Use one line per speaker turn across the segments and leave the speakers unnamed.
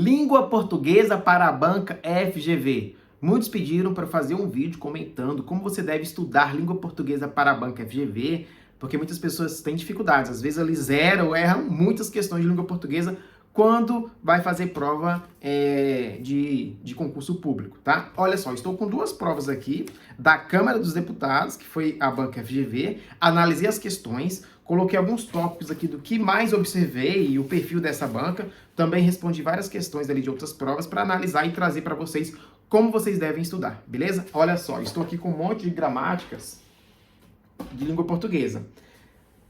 Língua portuguesa para a banca FGV. Muitos pediram para fazer um vídeo comentando como você deve estudar língua portuguesa para a banca FGV, porque muitas pessoas têm dificuldades. Às vezes eles zeram ou erram muitas questões de língua portuguesa quando vai fazer prova de concurso público, tá? Olha só, estou com duas provas aqui da Câmara dos Deputados, que foi a banca FGV, analisei as questões, coloquei alguns tópicos aqui do que mais observei e o perfil dessa banca, também respondi várias questões ali de outras provas para analisar e trazer para vocês como vocês devem estudar, beleza? Olha só, estou aqui com um monte de gramáticas de língua portuguesa.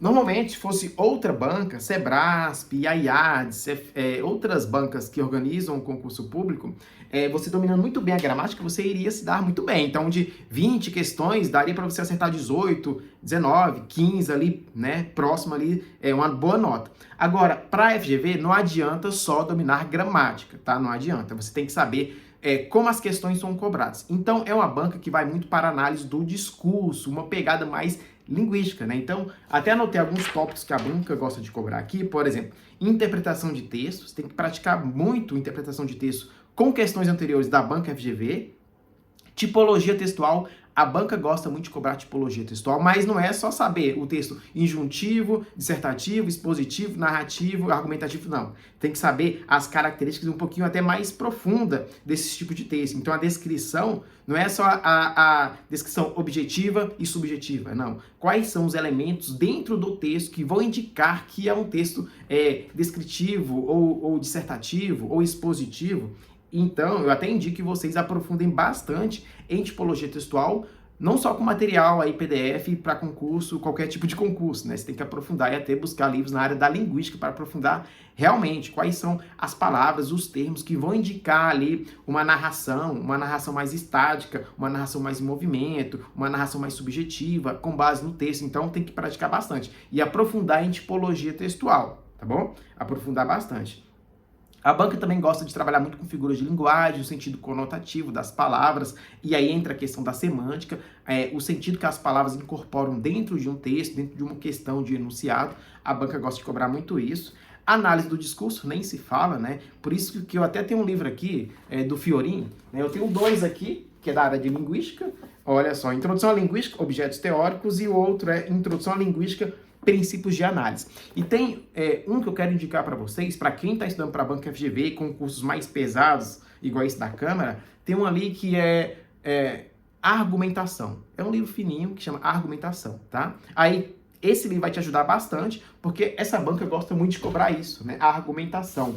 Normalmente, se fosse outra banca, Sebrasp, IAIADS, outras bancas que organizam o concurso público, você dominando muito bem a gramática, você iria se dar muito bem. Então, de 20 questões, daria para você acertar 18, 19, 15 ali, né? Próximo ali, é uma boa nota. Agora, para a FGV, não adianta só dominar gramática, tá? Não adianta. Você tem que saber como as questões são cobradas. Então, é uma banca que vai muito para a análise do discurso, uma pegada mais linguística, né? Então, até anotei alguns tópicos que a banca gosta de cobrar aqui, por exemplo, interpretação de textos, tem que praticar muito interpretação de texto com questões anteriores da banca FGV, tipologia textual, a banca gosta muito de cobrar tipologia textual, mas não é só saber o texto injuntivo, dissertativo, expositivo, narrativo, argumentativo, não. Tem que saber as características um pouquinho até mais profunda desse tipo de texto. Então, a descrição não é só a descrição objetiva e subjetiva, não. Quais são os elementos dentro do texto que vão indicar que é um texto descritivo ou dissertativo ou expositivo? Então, eu até indico que vocês aprofundem bastante em tipologia textual, não só com material aí PDF para concurso, qualquer tipo de concurso, né? Você tem que aprofundar e até buscar livros na área da linguística para aprofundar realmente quais são as palavras, os termos que vão indicar ali uma narração mais estática, uma narração mais em movimento, uma narração mais subjetiva, com base no texto. Então, tem que praticar bastante e aprofundar em tipologia textual, tá bom? Aprofundar bastante. A banca também gosta de trabalhar muito com figuras de linguagem, o sentido conotativo das palavras, e aí entra a questão da semântica, o sentido que as palavras incorporam dentro de um texto, dentro de uma questão de enunciado. A banca gosta de cobrar muito isso. Análise do discurso, nem se fala, né? Por isso que eu até tenho um livro aqui, do Fiorin, né? Eu tenho dois aqui, que é da área de linguística. Olha só, Introdução à Linguística, Objetos Teóricos, e o outro é Introdução à Linguística, Princípios de Análise. E tem um que eu quero indicar para vocês, para quem está estudando para a banca FGV, com cursos mais pesados, igual esse da Câmara, tem um ali que é Argumentação. É um livro fininho que chama Argumentação, tá? Aí, esse livro vai te ajudar bastante, porque essa banca gosta muito de cobrar isso, né? A argumentação.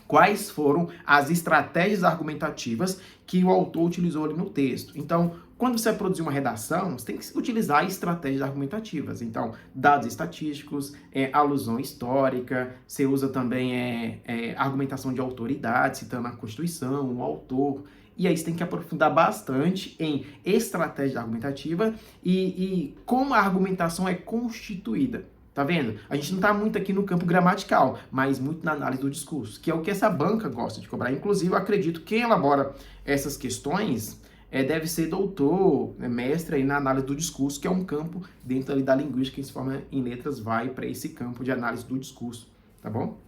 Quais foram as estratégias argumentativas que o autor utilizou ali no texto. Então, quando você vai produzir uma redação, você tem que utilizar estratégias argumentativas. Então, dados estatísticos, alusão histórica, você usa também argumentação de autoridade, citando a Constituição, o autor. E aí você tem que aprofundar bastante em estratégia argumentativa e como a argumentação é constituída. Tá vendo? A gente não tá muito aqui no campo gramatical, mas muito na análise do discurso, que é o que essa banca gosta de cobrar. Inclusive, eu acredito que quem elabora essas questões deve ser doutor, mestre aí na análise do discurso, que é um campo dentro ali da linguística, que se forma em letras, vai para esse campo de análise do discurso, tá bom?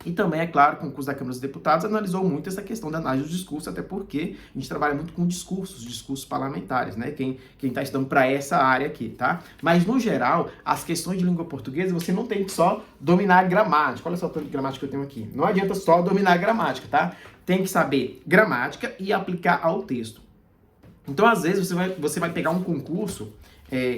E também, é claro, com o curso da Câmara dos Deputados, analisou muito essa questão da análise do discurso, até porque a gente trabalha muito com discursos parlamentares, né? Quem está estudando para essa área aqui, tá? Mas, no geral, as questões de língua portuguesa, você não tem que só dominar a gramática. Olha só o tanto de gramática que eu tenho aqui. Não adianta só dominar a gramática, tá? Tem que saber gramática e aplicar ao texto. Então, às vezes, você vai pegar um concurso,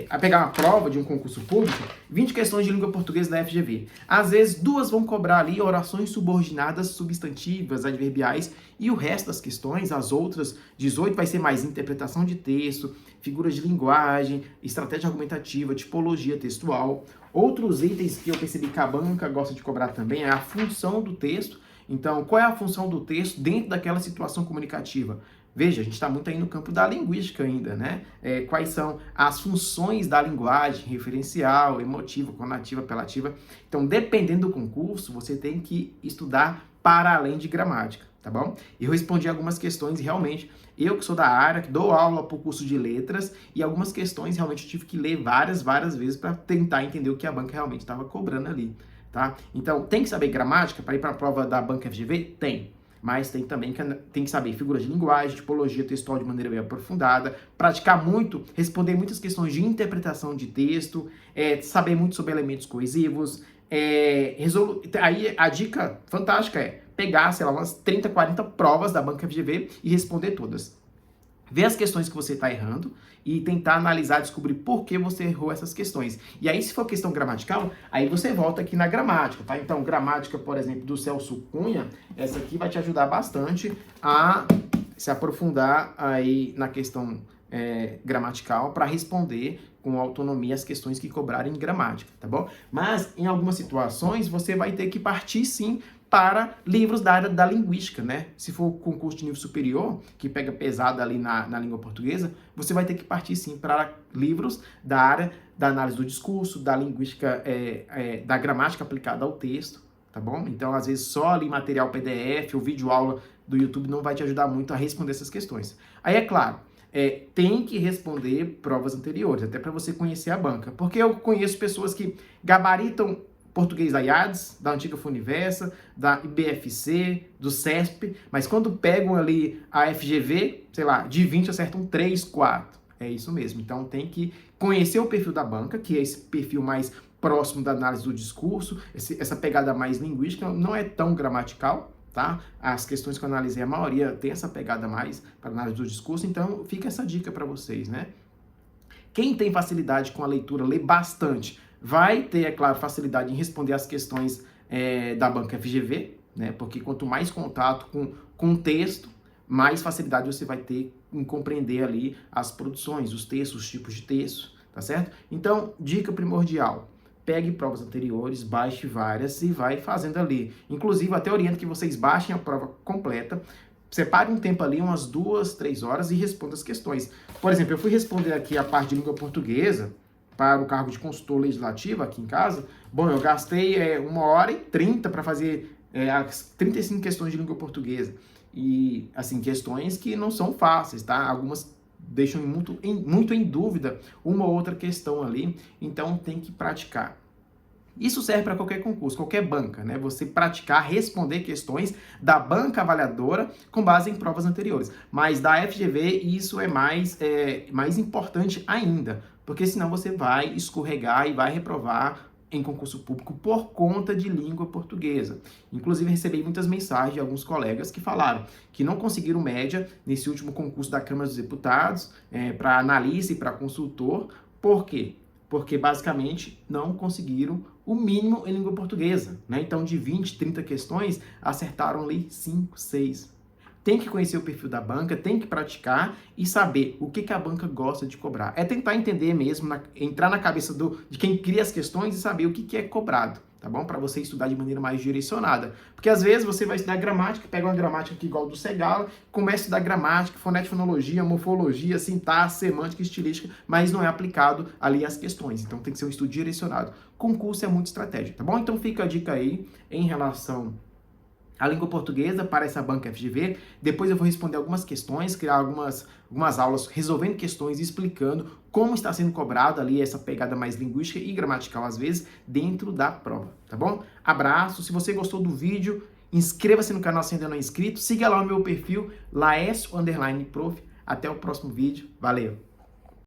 a pegar uma prova de um concurso público, 20 questões de língua portuguesa da FGV. Às vezes, duas vão cobrar ali orações subordinadas, substantivas, adverbiais, e o resto das questões, as outras 18, vai ser mais interpretação de texto, figuras de linguagem, estratégia argumentativa, tipologia textual. Outros itens que eu percebi que a banca gosta de cobrar também é a função do texto. Então, qual é a função do texto dentro daquela situação comunicativa? Veja, a gente está muito aí no campo da linguística ainda, né? Quais são as funções da linguagem, referencial, emotiva, conativa, apelativa. Então, dependendo do concurso, você tem que estudar para além de gramática, tá bom? Eu respondi algumas questões e realmente, eu que sou da área, que dou aula para o curso de letras, e algumas questões realmente eu tive que ler várias vezes para tentar entender o que a banca realmente estava cobrando ali, tá? Então, tem que saber gramática para ir para a prova da banca FGV? Tem. mas tem que saber figuras de linguagem, tipologia textual de maneira bem aprofundada, praticar muito, responder muitas questões de interpretação de texto, saber muito sobre elementos coesivos. Aí a dica fantástica é pegar, sei lá, umas 30, 40 provas da banca FGV e responder todas. Ver as questões que você está errando e tentar analisar, descobrir por que você errou essas questões. E aí, se for questão gramatical, aí você volta aqui na gramática, tá? Então, gramática, por exemplo, do Celso Cunha, essa aqui vai te ajudar bastante a se aprofundar aí na questão gramatical para responder com autonomia as questões que cobrarem em gramática, tá bom? Mas, em algumas situações, você vai ter que partir, sim, para livros da área da linguística, né? Se for concurso de nível superior, que pega pesado ali na língua portuguesa, você vai ter que partir, sim, para livros da área da análise do discurso, da linguística, da gramática aplicada ao texto, tá bom? Então, às vezes, só ali material PDF ou videoaula do YouTube não vai te ajudar muito a responder essas questões. Aí, é claro, tem que responder provas anteriores, até para você conhecer a banca. Porque eu conheço pessoas que gabaritam português da IADES, da antiga Funiversa, da IBFC, do CESP, mas quando pegam ali a FGV, sei lá, de 20 acertam 3, 4. É isso mesmo. Então tem que conhecer o perfil da banca, que é esse perfil mais próximo da análise do discurso, essa pegada mais linguística, não é tão gramatical, tá? As questões que eu analisei, a maioria tem essa pegada mais para análise do discurso, então fica essa dica para vocês, né? Quem tem facilidade com a leitura, lê bastante, vai ter, é claro, facilidade em responder as questões da banca FGV, né? Porque quanto mais contato com o texto, mais facilidade você vai ter em compreender ali as produções, os textos, os tipos de texto, tá certo? Então, dica primordial, pegue provas anteriores, baixe várias e vai fazendo ali. Inclusive, até oriento que vocês baixem a prova completa, separe um tempo ali, umas 2, 3 horas e responda as questões. Por exemplo, eu fui responder aqui a parte de língua portuguesa para o cargo de consultor legislativo aqui em casa. Bom, eu gastei 1h30 para fazer as 35 questões de língua portuguesa. E, assim, questões que não são fáceis, tá? Algumas deixam muito em dúvida uma ou outra questão ali, então tem que praticar. Isso serve para qualquer concurso, qualquer banca, né? Você praticar, responder questões da banca avaliadora com base em provas anteriores. Mas da FGV isso é mais importante ainda, porque senão você vai escorregar e vai reprovar em concurso público por conta de língua portuguesa. Inclusive, recebi muitas mensagens de alguns colegas que falaram que não conseguiram média nesse último concurso da Câmara dos Deputados para analista e para consultor. Por quê? Porque, basicamente, não conseguiram o mínimo em língua portuguesa, né? Então, de 20, 30 questões, acertaram ali 5, 6. Tem que conhecer o perfil da banca, tem que praticar e saber o que a banca gosta de cobrar. É tentar entender mesmo, entrar na cabeça de quem cria as questões e saber o que é cobrado, tá bom? Para você estudar de maneira mais direcionada. Porque às vezes você vai estudar gramática, pega uma gramática aqui igual do Segala, começa a estudar gramática, fonética, fonologia, morfologia, sintaxe, semântica, estilística, mas não é aplicado ali às questões. Então tem que ser um estudo direcionado. Concurso é muito estratégia, tá bom? Então fica a dica aí em relação a língua portuguesa para essa banca FGV. Depois eu vou responder algumas questões, criar algumas aulas resolvendo questões, explicando como está sendo cobrado ali essa pegada mais linguística e gramatical, às vezes, dentro da prova, tá bom? Abraço, se você gostou do vídeo, inscreva-se no canal se ainda não é inscrito, siga lá o meu perfil, laes_prof. Até o próximo vídeo, valeu!